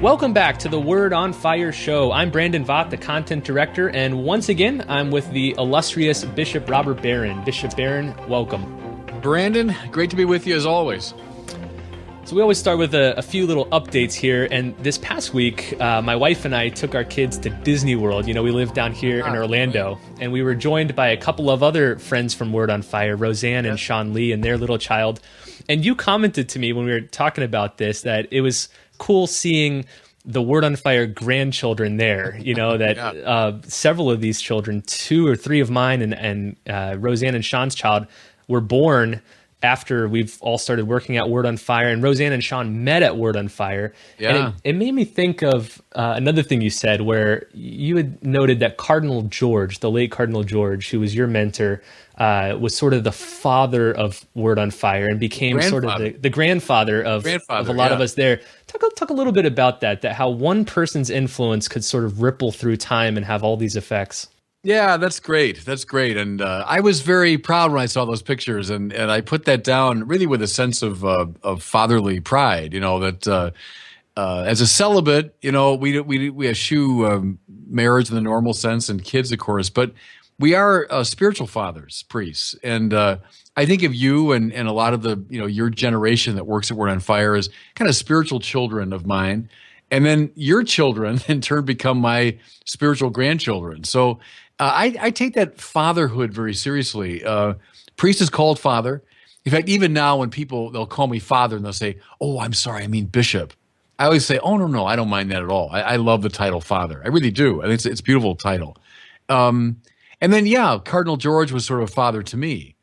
Welcome back to the Word on Fire show. I'm Brandon Vaught, the content director, and once again, I'm with the illustrious Bishop Robert Barron. Bishop Barron, welcome. Brandon, great to be with you as always. So we always start with a few little updates here, and this past week, my wife and I took our kids to Disney World. You know, we live down here in Orlando, and we were joined by a couple of other friends from Word on Fire, Roseanne and Sean Lee and their little child. And you commented to me when we were talking about this that it was cool seeing the Word on Fire grandchildren there, you know, that several of these children, 2 or 3 of mine and Roseanne and Sean's child, were born after we've all started working at Word on Fire, and Roseanne and Sean met at Word on Fire. Yeah. And it made me think of another thing you said, where you had noted that Cardinal George, the late Cardinal George, who was your mentor, was sort of the father of Word on Fire and became sort of the grandfather of a lot of us there. Talk a little bit about that how one person's influence could sort of ripple through time and have all these effects. Yeah, that's great. That's great. And I was very proud when I saw those pictures, and I put that down really with a sense of fatherly pride, you know, that as a celibate, you know, we eschew marriage in the normal sense and kids, of course, but we are spiritual fathers, priests. And I think of you and a lot of the, you know, your generation that works at Word on Fire as kind of spiritual children of mine. And then your children in turn become my spiritual grandchildren. So I take that fatherhood very seriously. Priest is called father. In fact, even now when they'll call me father and they'll say, "Oh, I'm sorry, I mean bishop." I always say, "Oh, no, I don't mind that at all. I love the title father. I really do. I think it's a beautiful title." And then, Cardinal George was sort of a father to me.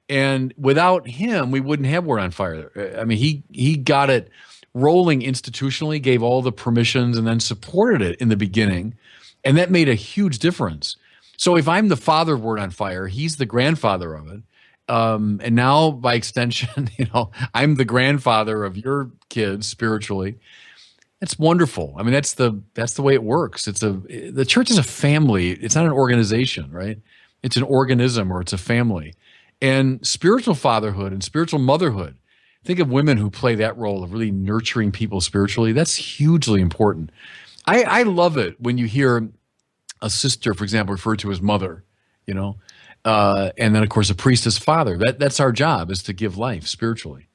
And without him, we wouldn't have Word on Fire. I mean, he got it rolling institutionally, gave all the permissions, and then supported it in the beginning. And that made a huge difference. So if I'm the father of Word on Fire, he's the grandfather of it. And now, by extension, you know, I'm the grandfather of your kids spiritually. It's wonderful. I mean, that's the way it works. The church is a family. It's not an organization, right? It's an organism, or it's a family. And spiritual fatherhood and spiritual motherhood, think of women who play that role of really nurturing people spiritually. That's hugely important. I love it when you hear a sister, for example, referred to as mother, you know, and then, of course, a priest as father. That's our job, is to give life spiritually.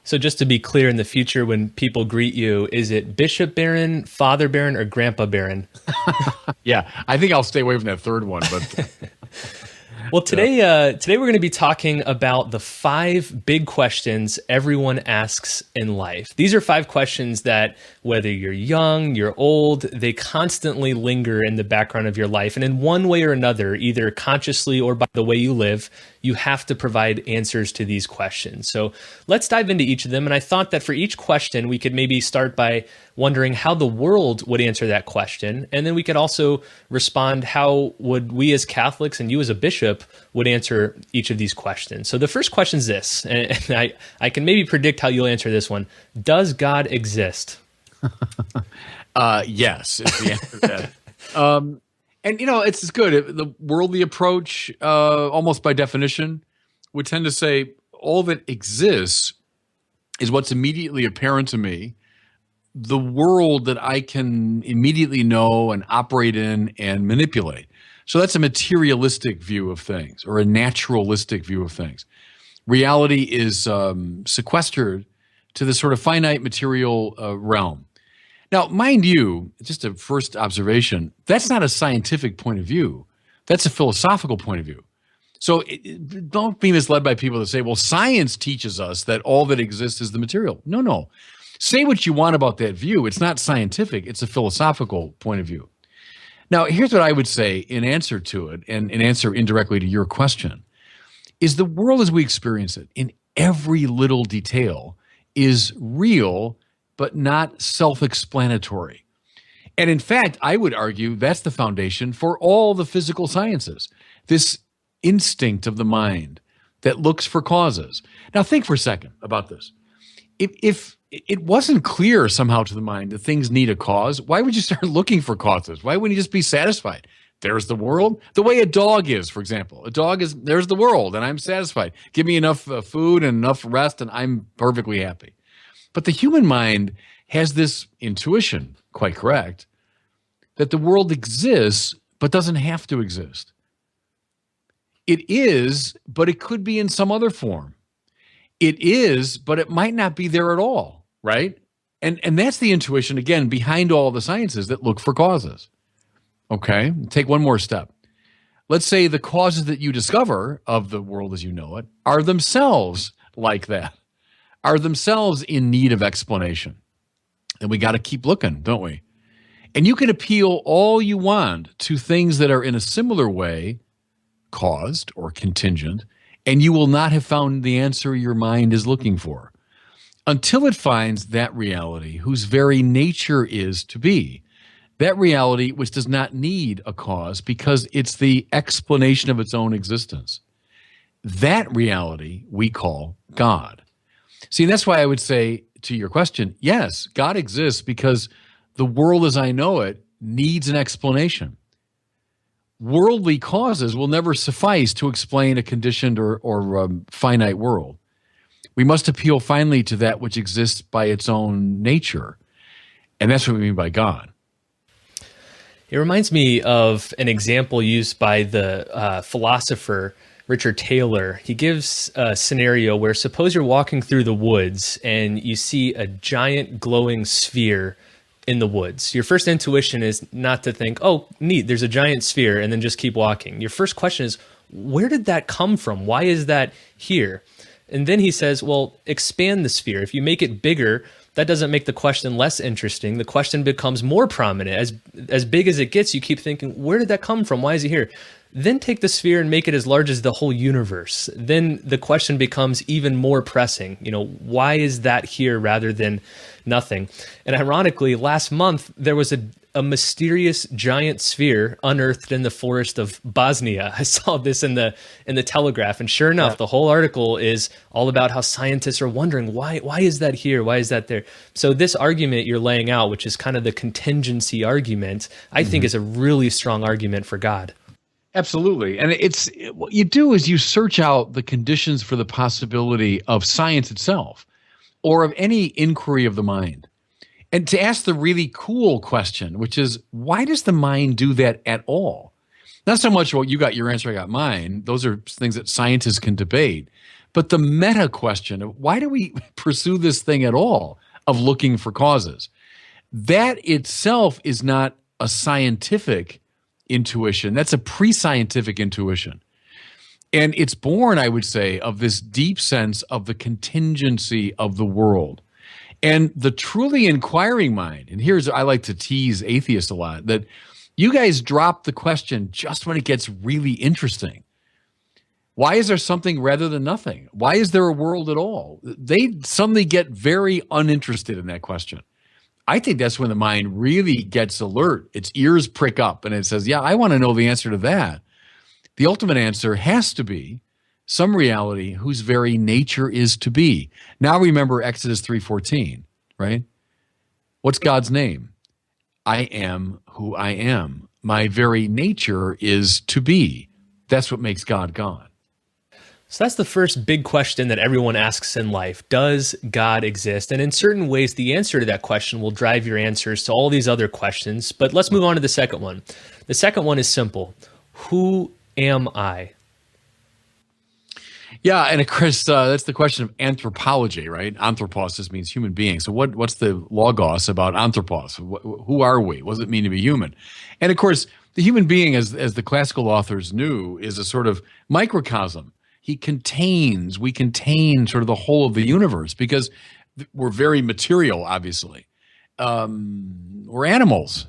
So just to be clear, in the future, when people greet you, is it Bishop Barron, Father Barron, or Grandpa Barron? Yeah, I think I'll stay away from that third one, but... Well, today we're going to be talking about the 5 big questions everyone asks in life. These are 5 questions that, whether you're young, you're old, they constantly linger in the background of your life. And in one way or another, either consciously or by the way you live, you have to provide answers to these questions. So let's dive into each of them. And I thought that for each question, we could maybe start by wondering how the world would answer that question. And then we could also respond, how would we as Catholics and you as a bishop would answer each of these questions. So the first question is this, and I can maybe predict how you'll answer this one. Does God exist? Yes, is the answer to that. And, you know, it's good. The worldly approach, almost by definition, would tend to say all that exists is what's immediately apparent to me, the world that I can immediately know and operate in and manipulate. So that's a materialistic view of things, or a naturalistic view of things. Reality is sequestered to the sort of finite material realm. Now, mind you, just a first observation, that's not a scientific point of view. That's a philosophical point of view. So don't be misled by people that say, well, science teaches us that all that exists is the material. No. Say what you want about that view. It's not scientific. It's a philosophical point of view. Now, here's what I would say in answer to it, and in answer indirectly to your question, is the world as we experience it in every little detail is real, but not self-explanatory. And in fact, I would argue that's the foundation for all the physical sciences, this instinct of the mind that looks for causes. Now, think for a second about this. If it wasn't clear somehow to the mind that things need a cause, why would you start looking for causes? Why wouldn't you just be satisfied? There's the world. The way a dog is, for example. A dog is, there's the world, and I'm satisfied. Give me enough food and enough rest, and I'm perfectly happy. But the human mind has this intuition, quite correct, that the world exists but doesn't have to exist. It is, but it could be in some other form. It is, but it might not be there at all, right? And that's the intuition, again, behind all the sciences that look for causes. Okay, take one more step. Let's say the causes that you discover of the world as you know it are themselves like that, are themselves in need of explanation. And we got to keep looking, don't we? And you can appeal all you want to things that are in a similar way caused or contingent, and you will not have found the answer your mind is looking for until it finds that reality whose very nature is to be. That reality which does not need a cause because it's the explanation of its own existence. That reality we call God. See, that's why I would say to your question, yes, God exists because the world as I know it needs an explanation. Worldly causes will never suffice to explain a conditioned or finite world. We must appeal finally to that which exists by its own nature. And that's what we mean by God. It reminds me of an example used by the philosopher Richard Taylor. He gives a scenario where suppose you're walking through the woods and you see a giant glowing sphere in the woods. Your first intuition is not to think, oh, neat, there's a giant sphere, and then just keep walking. Your first question is, where did that come from? Why is that here? And then he says, well, expand the sphere. If you make it bigger, that doesn't make the question less interesting. The question becomes more prominent. As big as it gets, you keep thinking, where did that come from? Why is it here? Then take the sphere and make it as large as the whole universe. Then the question becomes even more pressing. Why is that here rather than nothing? And ironically, last month, there was a mysterious giant sphere unearthed in the forest of Bosnia. I saw this in the Telegraph, and sure enough, the whole article is all about how scientists are wondering, why is that here? Why is that there? So this argument you're laying out, which is kind of the contingency argument, I think is a really strong argument for God. Absolutely. And what you do is you search out the conditions for the possibility of science itself or of any inquiry of the mind. And to ask the really cool question, which is, why does the mind do that at all? Not so much, well, you got your answer, I got mine. Those are things that scientists can debate. But the meta question of why do we pursue this thing at all of looking for causes? That itself is not a scientific intuition. That's a pre-scientific intuition. And it's born, I would say, of this deep sense of the contingency of the world. And the truly inquiring mind, and I like to tease atheists a lot, that you guys drop the question just when it gets really interesting. Why is there something rather than nothing? Why is there a world at all? They suddenly get very uninterested in that question. I think that's when the mind really gets alert. Its ears prick up and it says, yeah, I want to know the answer to that. The ultimate answer has to be some reality whose very nature is to be. Now remember Exodus 3:14, right? What's God's name? I am who I am. My very nature is to be. That's what makes God God. So that's the first big question that everyone asks in life. Does God exist? And in certain ways, the answer to that question will drive your answers to all these other questions. But let's move on to the second one. The second one is simple. Who am I? Yeah, and of course, that's the question of anthropology, right? Anthropos just means human being. So what's the logos about anthropos? Who are we? What does it mean to be human? And of course, the human being, as the classical authors knew, is a sort of microcosm. We contain sort of the whole of the universe because we're very material, obviously. We're animals,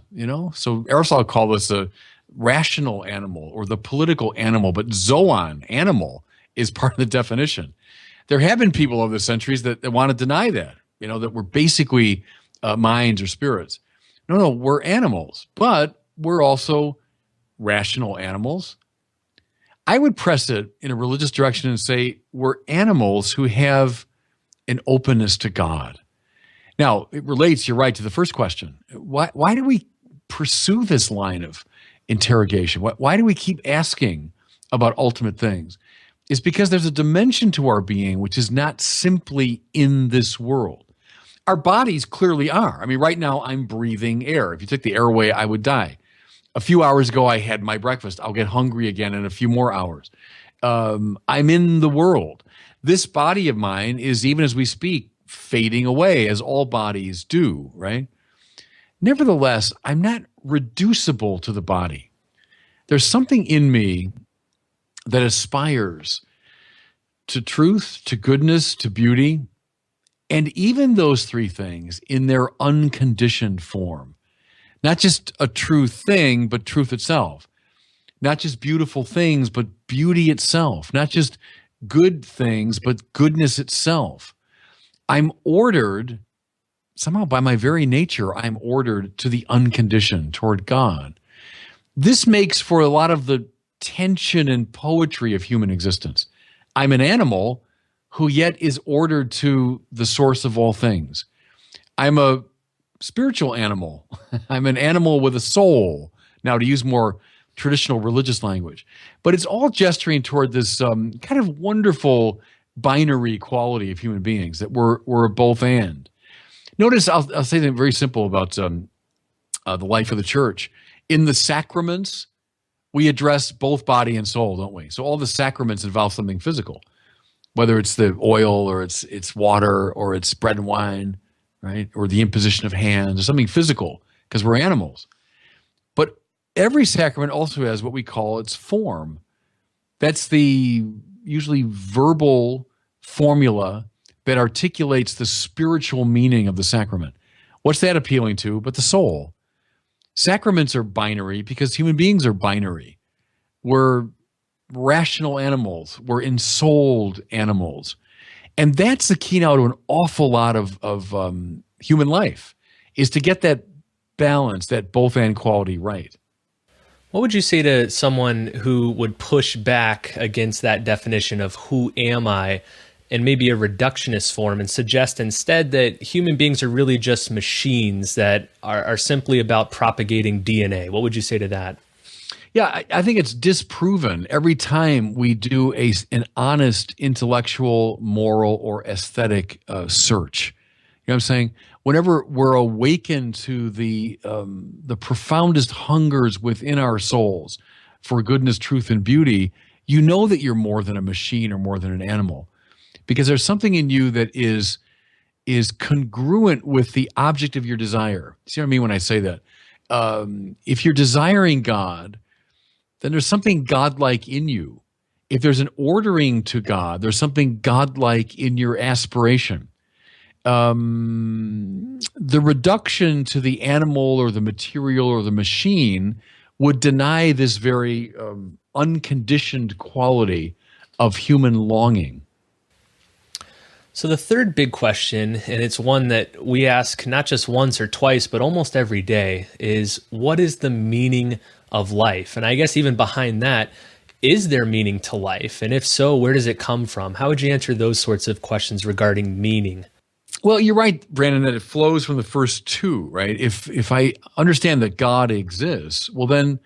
So Aristotle called us a rational animal or the political animal, but zoon, animal, is part of the definition. There have been people over the centuries that want to deny that, that we're basically minds or spirits. No, we're animals, but we're also rational animals. I would press it in a religious direction and say we're animals who have an openness to God. Now, it relates, you're right, to the first question. Why do we pursue this line of interrogation? Why do we keep asking about ultimate things? It's because there's a dimension to our being which is not simply in this world. Our bodies clearly are. I mean, right now I'm breathing air. If you took the air away, I would die. A few hours ago, I had my breakfast. I'll get hungry again in a few more hours. I'm in the world. This body of mine is, even as we speak, fading away, as all bodies do, right? Nevertheless, I'm not reducible to the body. There's something in me that aspires to truth, to goodness, to beauty, and even those three things in their unconditioned form. Not just a true thing, but truth itself. Not just beautiful things, but beauty itself. Not just good things, but goodness itself. I'm ordered, somehow by my very nature, I'm ordered to the unconditioned, toward God. This makes for a lot of the tension and poetry of human existence. I'm an animal who yet is ordered to the source of all things. I'm a spiritual animal. I'm an animal with a soul, now to use more traditional religious language. But it's all gesturing toward this kind of wonderful binary quality of human beings, that we're both and. Notice, I'll say something very simple about the life of the church. In the sacraments, we address both body and soul, don't we? So all the sacraments involve something physical, whether it's the oil or it's water or it's bread and wine, right? Or the imposition of hands or something physical, because we're animals. But every sacrament also has what we call its form. That's the usually verbal formula that articulates the spiritual meaning of the sacrament. What's that appealing to but the soul? Sacraments are binary because human beings are binary. We're rational animals. We're ensouled animals. And that's the key now to an awful lot of human life, is to get that balance, that both and quality right. What would you say to someone who would push back against that definition of who am I in maybe a reductionist form, and suggest instead that human beings are really just machines that are simply about propagating DNA? What would you say to that? Yeah, I think it's disproven every time we do an honest intellectual, moral, or aesthetic search. You know what I'm saying? Whenever we're awakened to the profoundest hungers within our souls for goodness, truth, and beauty, you know that you're more than a machine or more than an animal, because there's something in you that is congruent with the object of your desire. See what I mean when I say that? If you're desiring God, then there's something godlike in you. If there's an ordering to God, there's something godlike in your aspiration. The reduction to the animal or the material or the machine would deny this very unconditioned quality of human longing. So the third big question, and it's one that we ask not just once or twice, but almost every day, is what is the meaning of life? And I guess even behind that, is there meaning to life? And if so, where does it come from? How would you answer those sorts of questions regarding meaning? Well, you're right, Brandon, that it flows from the first two, right? If I understand that God exists, well, then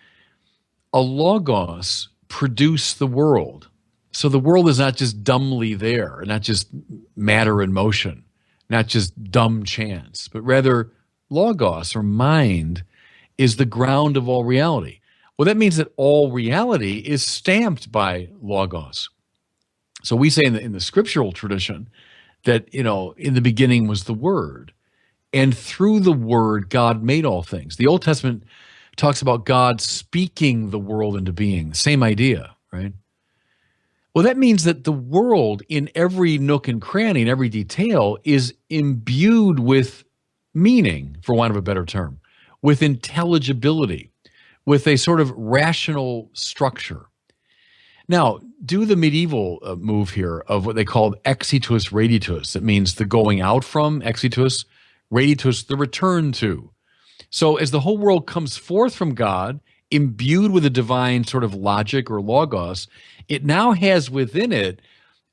a logos produced the world. So the world is not just dumbly there, not just matter and motion, not just dumb chance, but rather logos, or mind, is the ground of all reality. Well, that means that all reality is stamped by logos. So we say in the scriptural tradition that, in the beginning was the Word, and through the Word, God made all things. The Old Testament talks about God speaking the world into being. Same idea, right? Well, that means that the world, in every nook and cranny, in every detail, is imbued with meaning, for want of a better term, with intelligibility, with a sort of rational structure. Now, do the medieval move here of what they called exitus reditus. That means the going out from, exitus, reditus, the return to. So as the whole world comes forth from God, imbued with a divine sort of logic or logos, it now has within it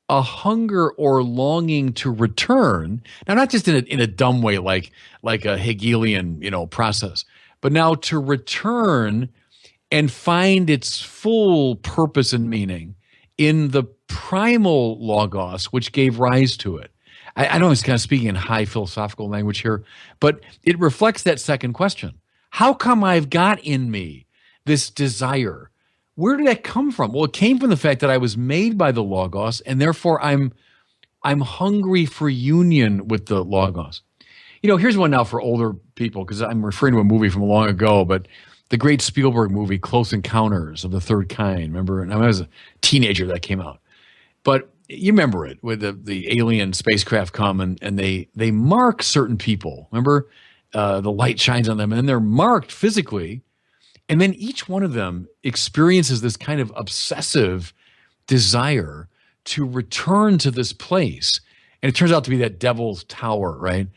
a hunger or longing to return. Now, not just in a dumb way like a Hegelian, process, but now to return and find its full purpose and meaning in the primal logos which gave rise to it. I know it's kind of speaking in high philosophical language here, but it reflects that second question. How come I've got in me this desire? Where did that come from? Well, it came from the fact that I was made by the Logos, and therefore I'm hungry for union with the Logos. Here's one now for older people, because I'm referring to a movie from long ago, but the great Spielberg movie, Close Encounters of the Third Kind. Remember? And I was a teenager that came out. But you remember it, with the alien spacecraft come and they mark certain people. Remember? The light shines on them, and they're marked physically. And then each one of them experiences this kind of obsessive desire to return to this place. And it turns out to be that Devil's Tower, right?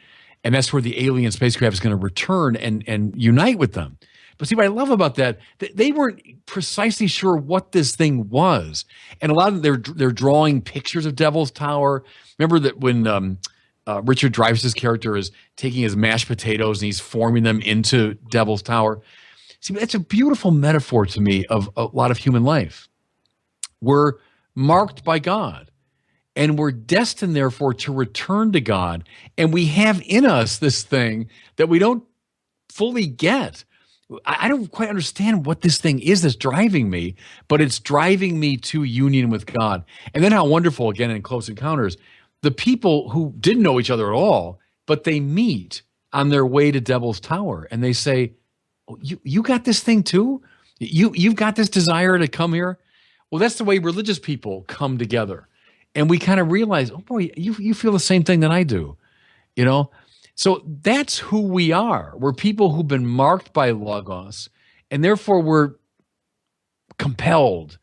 And that's where the alien spacecraft is going to return and unite with them. But see, what I love about that, they weren't precisely sure what this thing was. And a lot of them, they're drawing pictures of Devil's Tower. Remember that when Richard Dreyfuss's character is taking his mashed potatoes and he's forming them into Devil's Tower. See, that's a beautiful metaphor to me of a lot of human life. We're marked by God, and we're destined, therefore, to return to God. And we have in us this thing that we don't fully get. I don't quite understand what this thing is that's driving me, but it's driving me to union with God. And then how wonderful, again, in Close Encounters, the people who didn't know each other at all, but they meet on their way to Devil's Tower, and they say, oh, you got this thing too? You've got this desire to come here? Well, that's the way religious people come together. And we kind of realize, oh boy, you feel the same thing that I do, So that's who we are. We're people who've been marked by Logos, and therefore we're compelled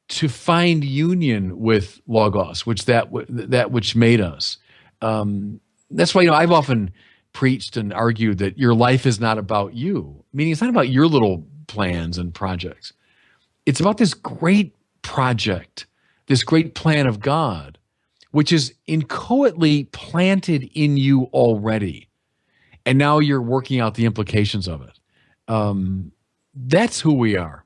to find union with Logos, that which made us. That's why I've often preached and argued that your life is not about you, meaning it's not about your little plans and projects. It's about this great project, this great plan of God, which is inchoately planted in you already. And now you're working out the implications of it. That's who we are.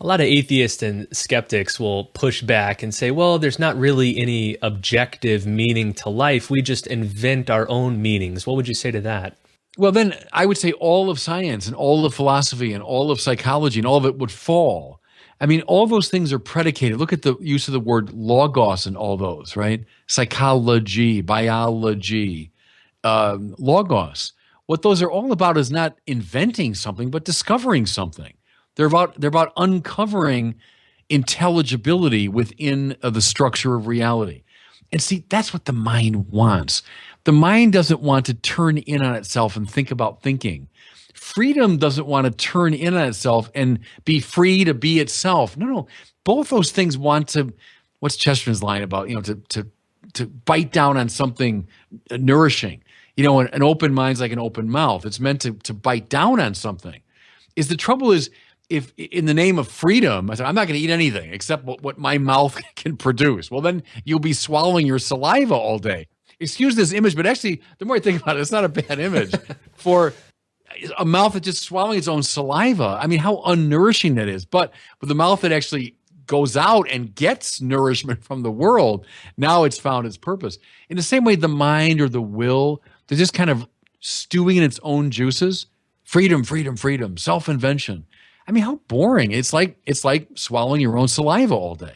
A lot of atheists and skeptics will push back and say, well, there's not really any objective meaning to life. We just invent our own meanings. What would you say to that? Well, then I would say all of science and all of philosophy and all of psychology and all of it would fall. I mean, all those things are predicated. Look at the use of the word logos in all those, right? Psychology, biology, logos. What those are all about is not inventing something, but discovering something. They're about uncovering intelligibility within the structure of reality. And see, that's what the mind wants. The mind doesn't want to turn in on itself and think about thinking. Freedom doesn't want to turn in on itself and be free to be itself. No. Both those things want to, what's Chesterton's line about, to bite down on something nourishing. An open mind's like an open mouth. It's meant to bite down on something. The trouble is, if in the name of freedom, I said, I'm not going to eat anything except what my mouth can produce. Well, then you'll be swallowing your saliva all day. Excuse this image, but actually, the more I think about it, it's not a bad image for a mouth that's just swallowing its own saliva. I mean, how unnourishing that is. But with the mouth that actually goes out and gets nourishment from the world, now it's found its purpose. In the same way, the mind or the will, they're just kind of stewing in its own juices. Freedom, freedom, freedom, self-invention. I mean, how boring. It's like swallowing your own saliva all day.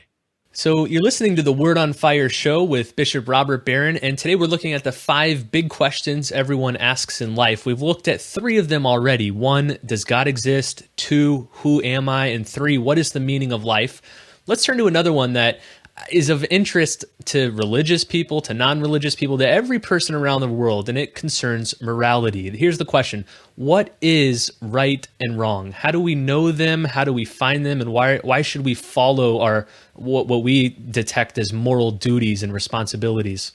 So you're listening to the Word on Fire show with Bishop Robert Barron, and today we're looking at the 5 big questions everyone asks in life. We've looked at 3 of them already. 1, does God exist? 2, who am I? And 3, what is the meaning of life? Let's turn to another one that is of interest to religious people, to non-religious people, to every person around the world, and it concerns morality. Here's the question: what is right and wrong? How do we know them? How do we find them? And why should we follow what we detect as moral duties and responsibilities?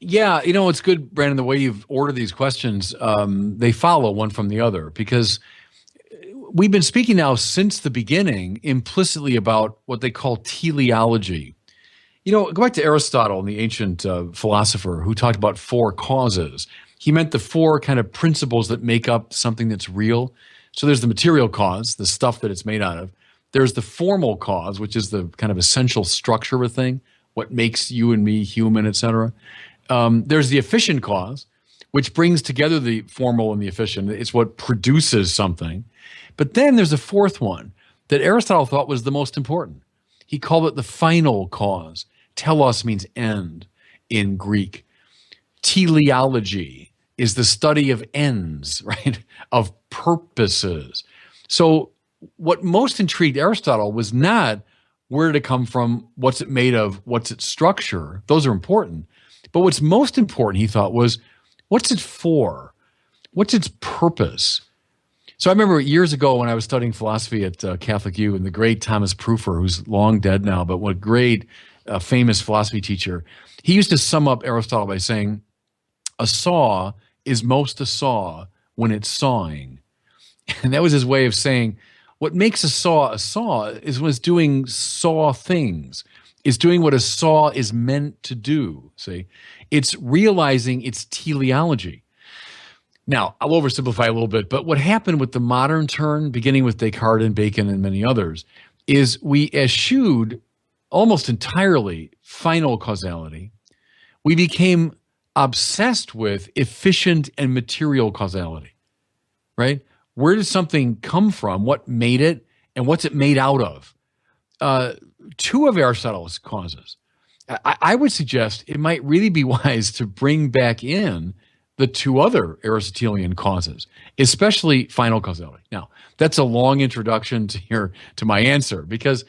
Yeah, it's good, Brandon, the way you've ordered these questions. They follow one from the other, because we've been speaking now since the beginning implicitly about what they call teleology. Go back to Aristotle, the ancient philosopher, who talked about 4 causes. He meant the 4 kind of principles that make up something that's real. So there's the material cause, the stuff that it's made out of. There's the formal cause, which is the kind of essential structure of a thing, what makes you and me human, etc. There's the efficient cause, which brings together the formal and the efficient. It's what produces something. But then there's a fourth one that Aristotle thought was the most important. He called it the final cause. Telos means end in Greek. Teleology is the study of ends, right? Of purposes. So what most intrigued Aristotle was not where did it come from, what's it made of, what's its structure. Those are important. But what's most important, he thought, was what's it for? What's its purpose? So I remember years ago when I was studying philosophy at Catholic U, and the great Thomas Proofer, who's long dead now, but what a great, famous philosophy teacher, he used to sum up Aristotle by saying, a saw is most a saw when it's sawing. And that was his way of saying, what makes a saw is when it's doing saw things. It's doing what a saw is meant to do, see? It's realizing its teleology. Now, I'll oversimplify a little bit, but what happened with the modern turn, beginning with Descartes and Bacon and many others, is we eschewed almost entirely final causality. We became obsessed with efficient and material causality, right? Where does something come from? What made it? And what's it made out of? Two of Aristotle's causes. I would suggest it might really be wise to bring back in the two other Aristotelian causes, especially final causality. Now, that's a long introduction to my answer, because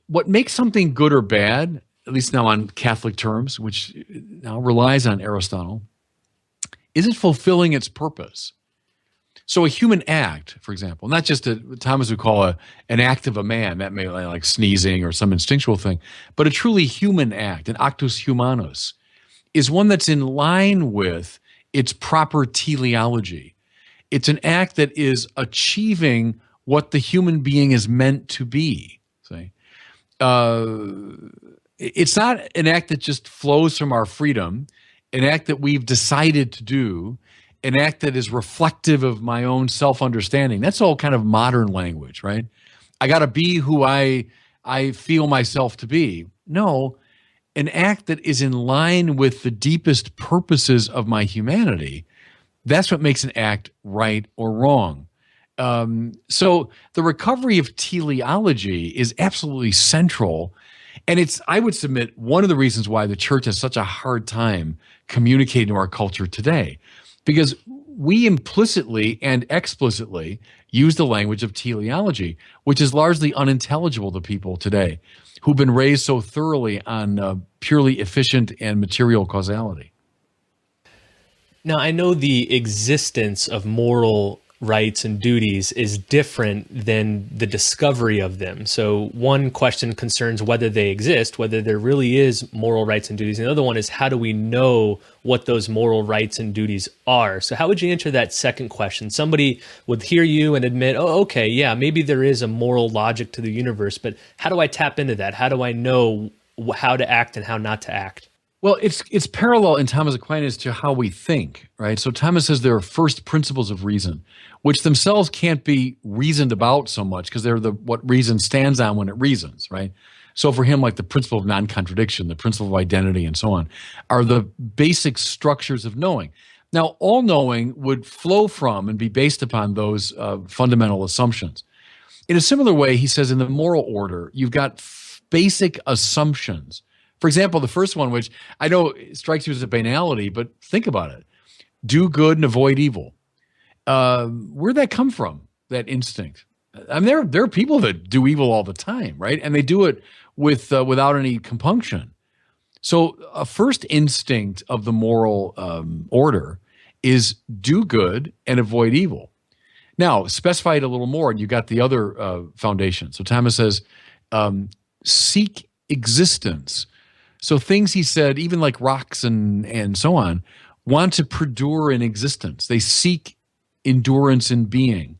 what makes something good or bad, at least now on Catholic terms, which now relies on Aristotle, is it fulfilling its purpose? So a human act, for example, not just Thomas would call an act of a man, that may be like sneezing or some instinctual thing, but a truly human act, an actus humanus, is one that's in line with its proper teleology. It's an act that is achieving what the human being is meant to be. See? It's not an act that just flows from our freedom, an act that we've decided to do, an act that is reflective of my own self-understanding. That's all kind of modern language, right? I got to be who I feel myself to be. No, an act that is in line with the deepest purposes of my humanity. That's what makes an act right or wrong. So the recovery of teleology is absolutely central. And it's, I would submit, one of the reasons why the church has such a hard time communicating to our culture today. Because we implicitly and explicitly use the language of teleology, which is largely unintelligible to people today who've been raised so thoroughly on purely efficient and material causality. Now, I know the existence of moral rights and duties is different than the discovery of them. So one question concerns whether they exist, whether there really is moral rights and duties. And the other one is, how do we know what those moral rights and duties are? So how would you answer that second question? Somebody would hear you and admit, oh, okay, yeah, maybe there is a moral logic to the universe, but how do I tap into that? How do I know how to act and how not to act? Well, it's parallel in Thomas Aquinas to how we think, right? So Thomas says there are first principles of reason, which themselves can't be reasoned about so much because they're what reason stands on when it reasons, right? So for him, like the principle of non-contradiction, the principle of identity, and so on, are the basic structures of knowing. Now, all knowing would flow from and be based upon those fundamental assumptions. In a similar way, he says in the moral order, you've got basic assumptions. For example, the first one, which I know strikes you as a banality, but think about it. Do good and avoid evil. Where'd that come from, that instinct? I mean, there are people that do evil all the time, right? And they do it without any compunction. So a first instinct of the moral order is do good and avoid evil. Now, specify it a little more, and you got the other foundation. So Thomas says, seek existence. So things, he said, even like rocks and so on, want to perdure in existence. They seek endurance in being.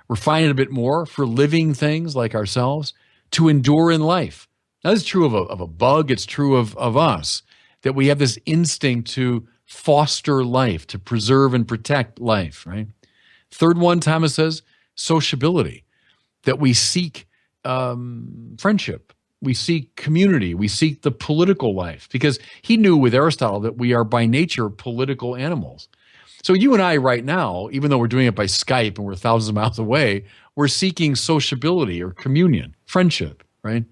Refine it a bit more for living things like ourselves to endure in life. Now, this is true of a bug. It's true of us, that we have this instinct to foster life, to preserve and protect life, right? Third one, Thomas says, sociability, that we seek friendship we seek community, we seek the political life, because he knew with Aristotle that we are by nature political animals. So you and I right now, even though we're doing it by Skype and we're thousands of miles away, we're seeking sociability or communion, friendship, right?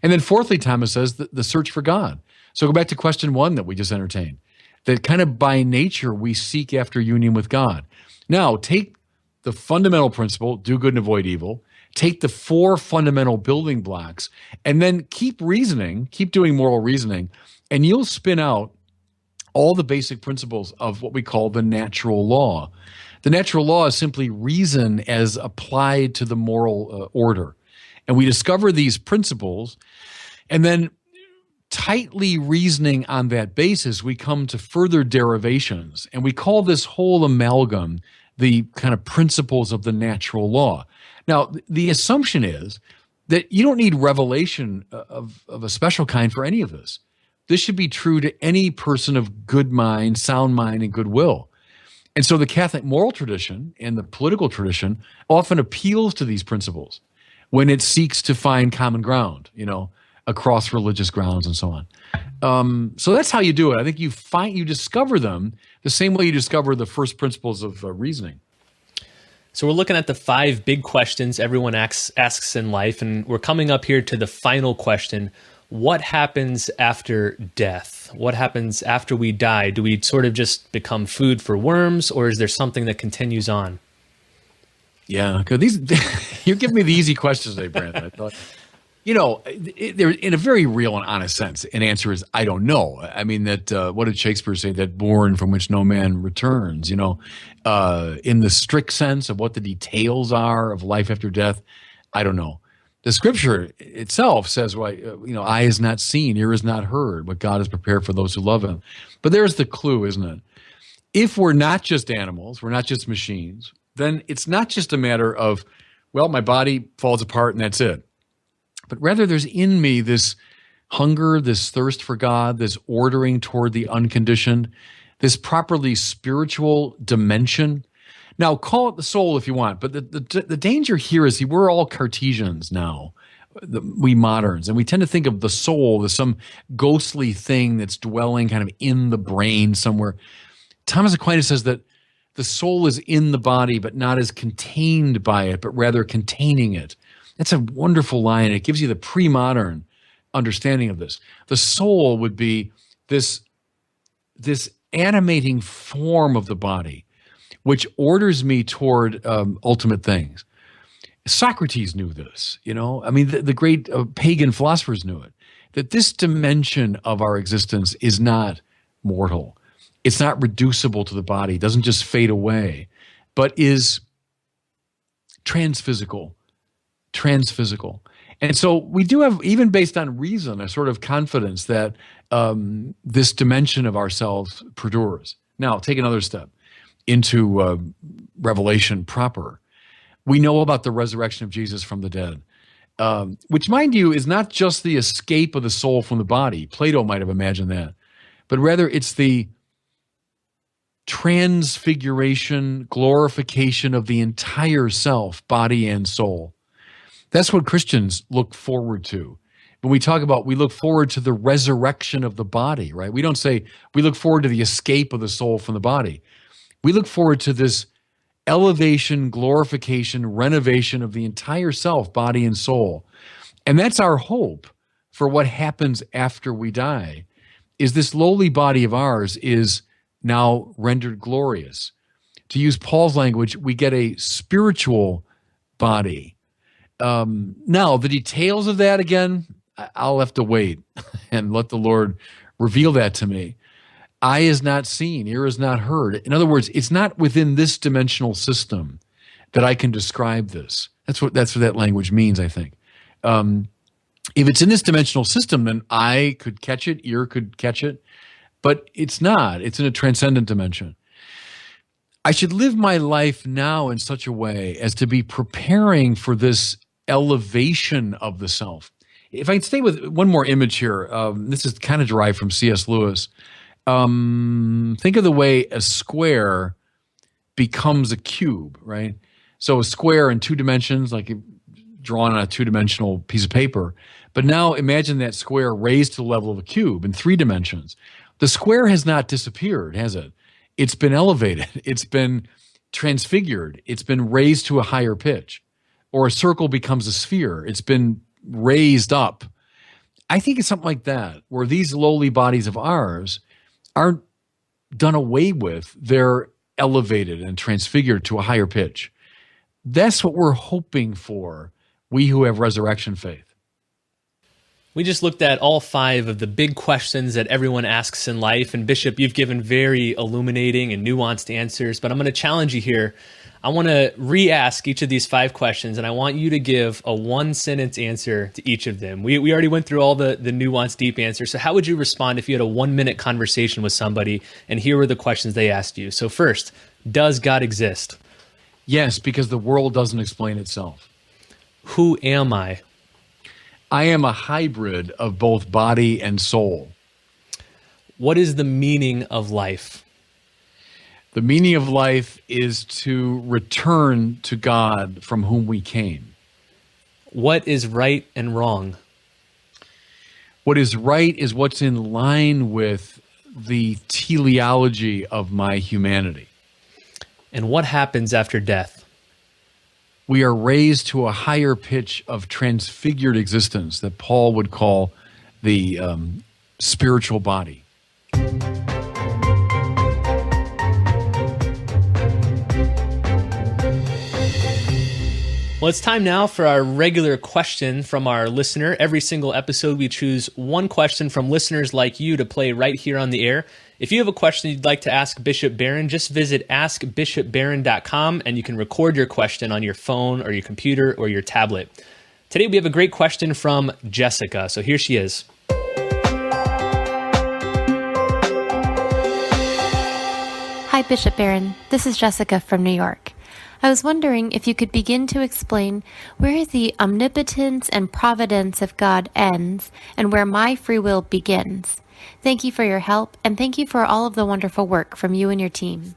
And then fourthly, Thomas says the search for God. So go back to question 1 that we just entertained, that kind of by nature we seek after union with God. Now, take the fundamental principle, do good and avoid evil, take the 4 fundamental building blocks, and then keep reasoning, keep doing moral reasoning, and you'll spin out all the basic principles of what we call the natural law. The natural law is simply reason as applied to the moral order. And we discover these principles, and then tightly reasoning on that basis, we come to further derivations. And we call this whole amalgam the kind of principles of the natural law. Now, the assumption is that you don't need revelation of a special kind for any of this. This should be true to any person of good mind, sound mind, and goodwill. And so the Catholic moral tradition and the political tradition often appeals to these principles when it seeks to find common ground, across religious grounds and so on. So that's how you do it. I think you discover them the same way you discover the first principles of reasoning. So we're looking at the 5 big questions everyone asks in life, and we're coming up here to the final question. What happens after death? What happens after we die? Do we sort of just become food for worms, or is there something that continues on? Yeah, because you're giving me the easy questions today, Brandon. I thought, they're in a very real and honest sense. An answer is, I don't know. I mean, what did Shakespeare say? That bourne from which no man returns, in the strict sense of what the details are of life after death, I don't know. The scripture itself says, eye is not seen, ear is not heard, what God has prepared for those who love him. But there's the clue, isn't it? If we're not just animals, we're not just machines, then it's not just a matter of, my body falls apart and that's it. But rather there's in me this hunger, this thirst for God, this ordering toward the unconditioned, this properly spiritual dimension. Now, call it the soul if you want, but the danger here is we're all Cartesians now, we moderns, and we tend to think of the soul as some ghostly thing that's dwelling kind of in the brain somewhere. Thomas Aquinas says that the soul is in the body, but not as contained by it, but rather containing it. That's a wonderful line. It gives you the pre-modern understanding of this. The soul would be this animating form of the body, which orders me toward ultimate things. Socrates knew this, the great pagan philosophers knew it, that this dimension of our existence is not mortal. It's not reducible to the body. It doesn't just fade away, but is transphysical. And so we do have, even based on reason, a sort of confidence that this dimension of ourselves perdures. Now, take another step into Revelation proper. We know about the resurrection of Jesus from the dead, which, mind you, is not just the escape of the soul from the body. Plato might have imagined that, but rather it's the transfiguration, glorification of the entire self, body and soul. That's what Christians look forward to. When we talk about, we look forward to the resurrection of the body, right? We don't say we look forward to the escape of the soul from the body. We look forward to this elevation, glorification, renovation of the entire self, body and soul. And that's our hope for what happens after we die, is this lowly body of ours is now rendered glorious. To use Paul's language, we get a spiritual body. Now, the details of that, again, I'll have to wait and let the Lord reveal that to me. Eye is not seen, ear is not heard. In other words, it's not within this dimensional system that I can describe this. That's what that language means, I think. If it's in this dimensional system, then eye could catch it, ear could catch it, but it's not. It's in a transcendent dimension. I should live my life now in such a way as to be preparing for this elevation of the self. If I can stay with one more image here, this is kind of derived from C.S. Lewis. Think of the way a square becomes a cube, right? So a square in 2 dimensions, like drawn on a two-dimensional piece of paper. But now imagine that square raised to the level of a cube in 3 dimensions. The square has not disappeared, has it? It's been elevated. It's been transfigured. It's been raised to a higher pitch. Or a circle becomes a sphere. It's been raised up. I think it's something like that, where these lowly bodies of ours aren't done away with. They're elevated and transfigured to a higher pitch. That's what we're hoping for, we who have resurrection faith. We just looked at all 5 of the big questions that everyone asks in life. And Bishop, you've given very illuminating and nuanced answers, but I'm going to challenge you here. I want to re-ask each of these 5 questions, and I want you to give a 1-sentence answer to each of them. We already went through all the nuanced, deep answers. So how would you respond if you had a 1-minute conversation with somebody, and here were the questions they asked you? So first, does God exist? Yes, because the world doesn't explain itself. Who am I? I am a hybrid of both body and soul. What is the meaning of life? The meaning of life is to return to God from whom we came. What is right and wrong? What is right is what's in line with the teleology of my humanity. And what happens after death? We are raised to a higher pitch of transfigured existence that Paul would call the spiritual body. Well, it's time now for our regular question from our listener. Every single episode, we choose one question from listeners like you to play right here on the air. If you have a question you'd like to ask Bishop Barron, just visit askbishopbarron.com and you can record your question on your phone or your computer or your tablet. Today, we have a great question from Jessica. So here she is. Hi, Bishop Barron. This is Jessica from New York. I was wondering if you could begin to explain where the omnipotence and providence of God ends and where my free will begins. Thank you for your help, and thank you for all of the wonderful work from you and your team.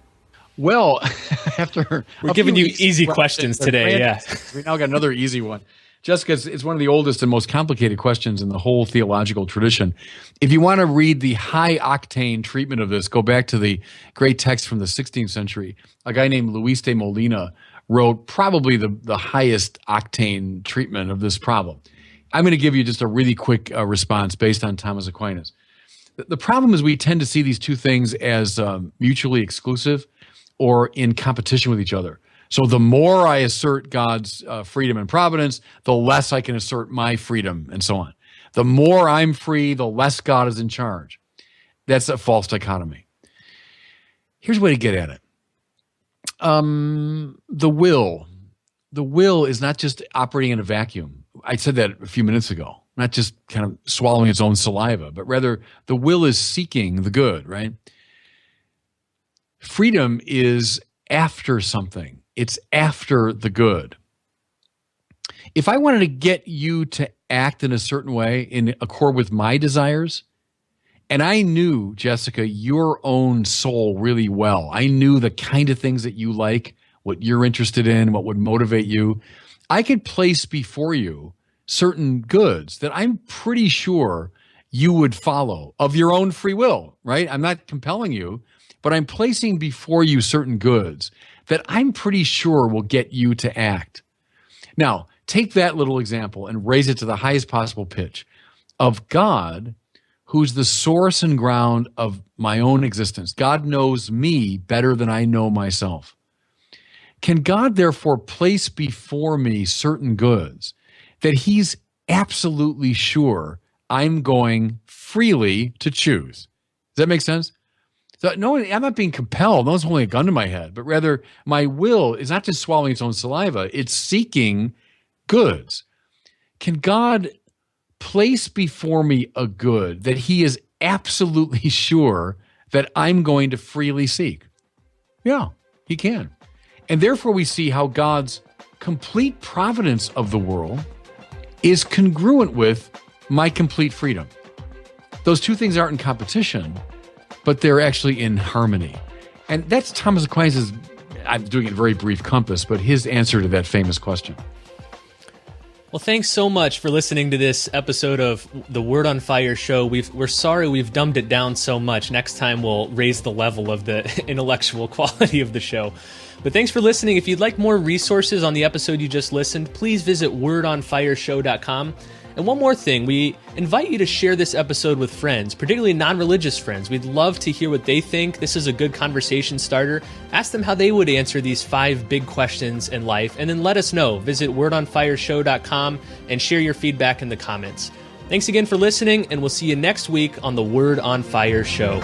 Well, we're giving you easy questions today. Yeah, we now got another easy one. Jessica, it's one of the oldest and most complicated questions in the whole theological tradition. If you want to read the high-octane treatment of this, go back to the great text from the 16th century. A guy named Luis de Molina wrote probably the highest octane treatment of this problem. I'm going to give you just a really quick response based on Thomas Aquinas. The problem is we tend to see these two things as mutually exclusive or in competition with each other. So the more I assert God's freedom and providence, the less I can assert my freedom and so on. The more I'm free, the less God is in charge. That's a false dichotomy. Here's a way to get at it. The will is not just operating in a vacuum. I said that a few minutes ago. Not just kind of swallowing its own saliva, but rather the will is seeking the good, right? Freedom is after something. It's after the good. If I wanted to get you to act in a certain way in accord with my desires, and I knew, Jessica, your own soul really well. I knew the kind of things that you like, what you're interested in, what would motivate you. I could place before you certain goods that I'm pretty sure you would follow of your own free will, right? I'm not compelling you, but I'm placing before you certain goods that I'm pretty sure will get you to act. Now, take that little example and raise it to the highest possible pitch of God, who's the source and ground of my own existence. God knows me better than I know myself. Can God therefore place before me certain goods that he's absolutely sure I'm going freely to choose? Does that make sense? So no, I'm not being compelled. No one's holding a gun to my head, but rather my will is not just swallowing its own saliva. It's seeking goods. Can God place before me a good that he is absolutely sure that I'm going to freely seek? Yeah, he can. And therefore we see how God's complete providence of the world is congruent with my complete freedom. Those two things aren't in competition, but they're actually in harmony. And that's Thomas Aquinas', I'm doing it in very brief compass, but his answer to that famous question. Well, thanks so much for listening to this episode of the Word on Fire show. We're sorry we've dumbed it down so much. Next time we'll raise the level of the intellectual quality of the show. But thanks for listening. If you'd like more resources on the episode you just listened, please visit wordonfireshow.com. And one more thing, we invite you to share this episode with friends, particularly non-religious friends. We'd love to hear what they think. This is a good conversation starter. Ask them how they would answer these 5 big questions in life, and then let us know. Visit wordonfireshow.com and share your feedback in the comments. Thanks again for listening, and we'll see you next week on the Word on Fire show.